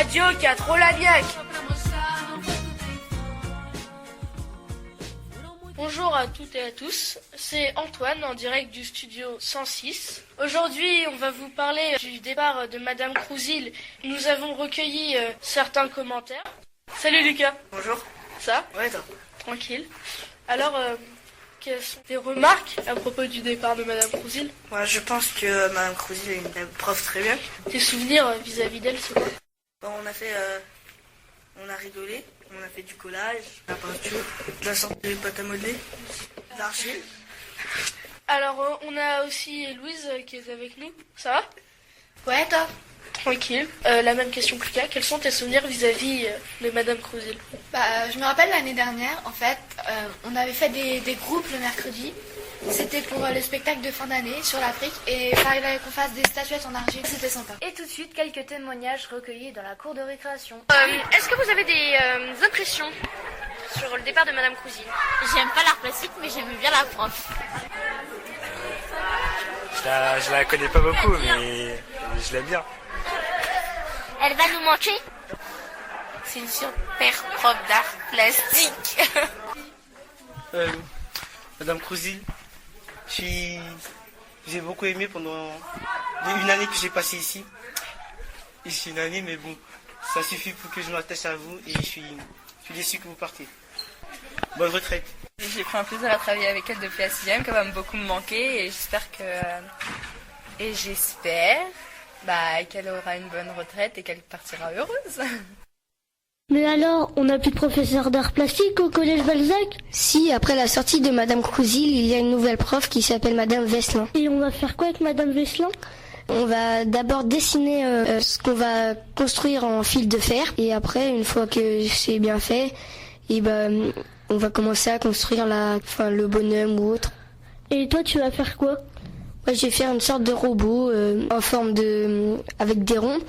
radio qui a trop la niaque. Bonjour à toutes et à tous, c'est Antoine en direct du studio 106. Aujourd'hui, on va vous parler du départ de Madame Crouzil. Nous avons recueilli certains commentaires. Salut Lucas. Bonjour. Ça? Ouais, toi. Tranquille. Alors, quelles sont tes remarques à propos du départ de Madame Crouzil? Ouais, je pense que Madame Crouzil est une prof très bien. Tes souvenirs vis-à-vis d'elle, c'est quoi? On a rigolé, on a fait du collage, la peinture, de la sorte de pâte à modeler, de l'argile. Alors, on a aussi Louise qui est avec nous. Ça va? Ouais, toi? Tranquille. La même question que Lucas. Quels sont tes souvenirs vis-à-vis de Madame Crouzil? Je me rappelle l'année dernière, en fait, on avait fait des groupes le mercredi. C'était pour le spectacle de fin d'année sur l'Afrique et il fallait qu'on fasse des statuettes en argile. C'était sympa. Et tout de suite, quelques témoignages recueillis dans la cour de récréation. Est-ce que vous avez des impressions sur le départ de Madame Crouzil? J'aime pas l'art plastique, mais j'aime bien la prof. Je la connais pas beaucoup, mais je l'aime bien. Elle va nous manquer? C'est une super prof d'art plastique. Madame Crouzil, j'ai beaucoup aimé pendant une année que j'ai passée ici. Ici une année, mais bon, ça suffit pour que je m'attache à vous et je suis déçu que vous partiez. Bonne retraite. J'ai pris un plaisir à travailler avec elle depuis la 6e, qu'elle va beaucoup me manquer et j'espère qu'elle aura une bonne retraite et qu'elle partira heureuse. Mais alors, on n'a plus de professeur d'art plastique au collège Balzac? Si, après la sortie de Madame Crouzil, il y a une nouvelle prof qui s'appelle Madame Vesselin. Et on va faire quoi avec Madame Vesselin? On va d'abord dessiner ce qu'on va construire en fil de fer. Et après, une fois que c'est bien fait, on va commencer à construire le bonhomme ou autre. Et toi, tu vas faire quoi? Moi, je vais faire une sorte de robot en forme avec des ronds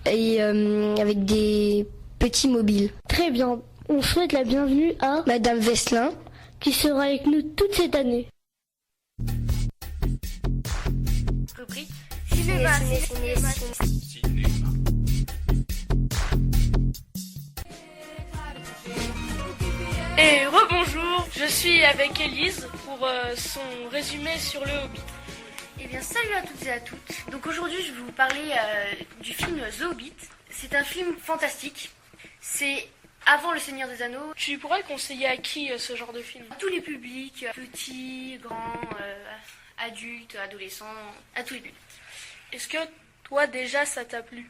et avec des petits mobiles. Très bien. On souhaite la bienvenue à Madame Vesselin, qui sera avec nous toute cette année. Rubrique Cinéma. Et rebonjour, je suis avec Élise pour son résumé sur le Hobbit. Eh bien, salut à toutes et à toutes. Donc aujourd'hui, je vais vous parler du film The Hobbit. C'est un film fantastique. C'est avant Le Seigneur des Anneaux. Tu pourrais conseiller à qui ce genre de film? À tous les publics, petits, grands, adultes, adolescents, à tous les publics. Est-ce que toi déjà ça t'a plu?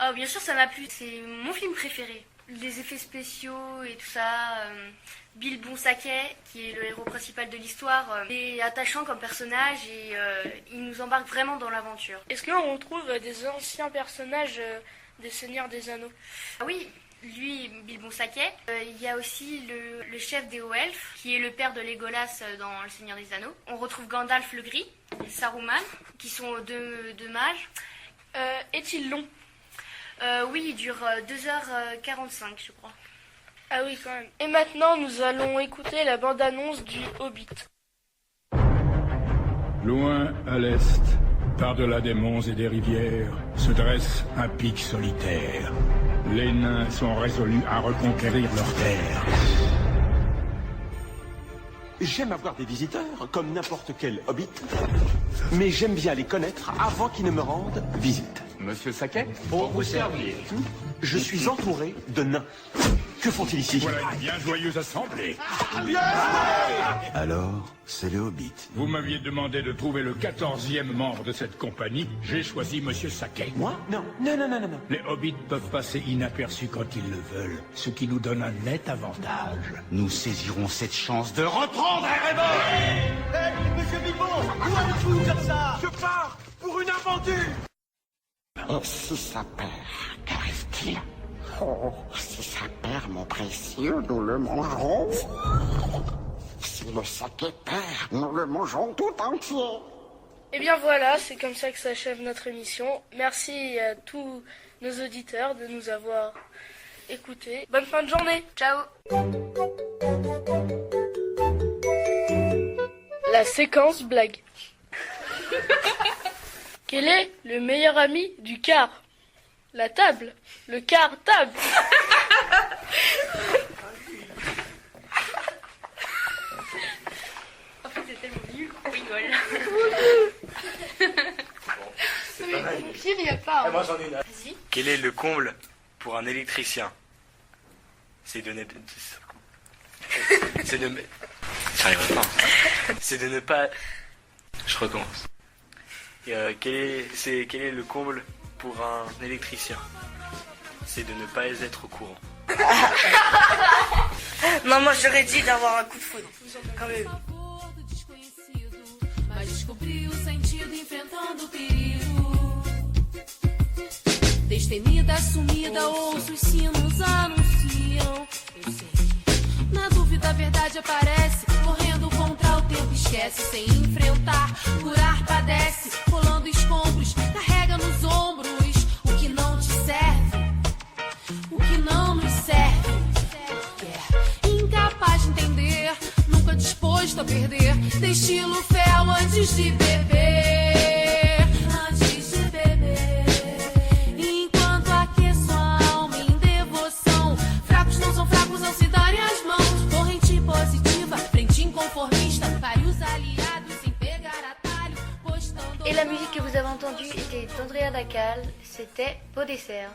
Oh, bien sûr, ça m'a plu. C'est mon film préféré. Les effets spéciaux et tout ça. Bill Bonsaquet, qui est le héros principal de l'histoire, est attachant comme personnage et il nous embarque vraiment dans l'aventure. Est-ce qu'on retrouve des anciens personnages des Seigneurs des Anneaux? Ah oui, lui, Bill Bonsaquet. Il y a aussi le chef des hauts elfes, qui est le père de Legolas dans Le Seigneur des Anneaux. On retrouve Gandalf le Gris, Saruman, qui sont deux mages. Est-il long? Oui, il dure 2h45, je crois. Ah oui, quand même. Et maintenant, nous allons écouter la bande-annonce du Hobbit. Loin à l'est, par-delà des monts et des rivières, se dresse un pic solitaire. Les nains sont résolus à reconquérir leur terre. J'aime avoir des visiteurs, comme n'importe quel hobbit, mais j'aime bien les connaître avant qu'ils ne me rendent visite. Monsieur Saquet, pour vous servir. Je suis entouré de nains. Que font-ils ici? Voilà une bien joyeuse assemblée. Alors, c'est le Hobbit. Vous m'aviez demandé de trouver le 14e membre de cette compagnie. J'ai choisi Monsieur Saquet. Moi? Non. Les Hobbits peuvent passer inaperçus quand ils le veulent, ce qui nous donne un net avantage. Nous saisirons cette chance de reprendre Erebor. Hey, monsieur Bilbo, où allez-vous comme ça? Je pars pour une aventure. Et si ça perd, qu'arrive-t-il? Oh, si ça perd, mon précieux, nous le mangerons. Si le saké perd, nous le mangerons tout entier. Et bien voilà, c'est comme ça que s'achève notre émission. Merci à tous nos auditeurs de nous avoir écoutés. Bonne fin de journée. Ciao. La séquence blague. Quel est le meilleur ami du car? La table. Le cartable. En fait, c'est tellement nul qu'on rigole. C'est pas mal. Pire, il n'y a pas. Moi j'en ai une. Vas-y. Quel est le comble pour un électricien? C'est de ne... C'est de... J'arriverai pas. C'est de ne pas... Je recommence. Quel est le comble pour un électricien? C'est de ne pas être au courant. Non, moi j'aurais dit d'avoir un coup de foudre. Quand même. Mas descobri o sentido enfrentando o perigo. Destemida, sumida, ouço os sinos anunciam. Eu sei. Na dúvida a verdade aparece, correndo contra o tempo esquece, sem enfrentar, curar padece, rolando escombros, carrega nos ombros o que não te serve, o que não nos serve. Incapaz de entender, nunca disposto a perder, destilo fel antes de beber, antes de beber. Enquanto aqueço a alma em devoção, fracos não são fracos, não se darem as mãos. Corrente positiva, frente inconformista, vários aliados sem pegar atalho, postando. Et la musique que vous avez entendue était d'Andrea Dacal, c'était Beau Dessert.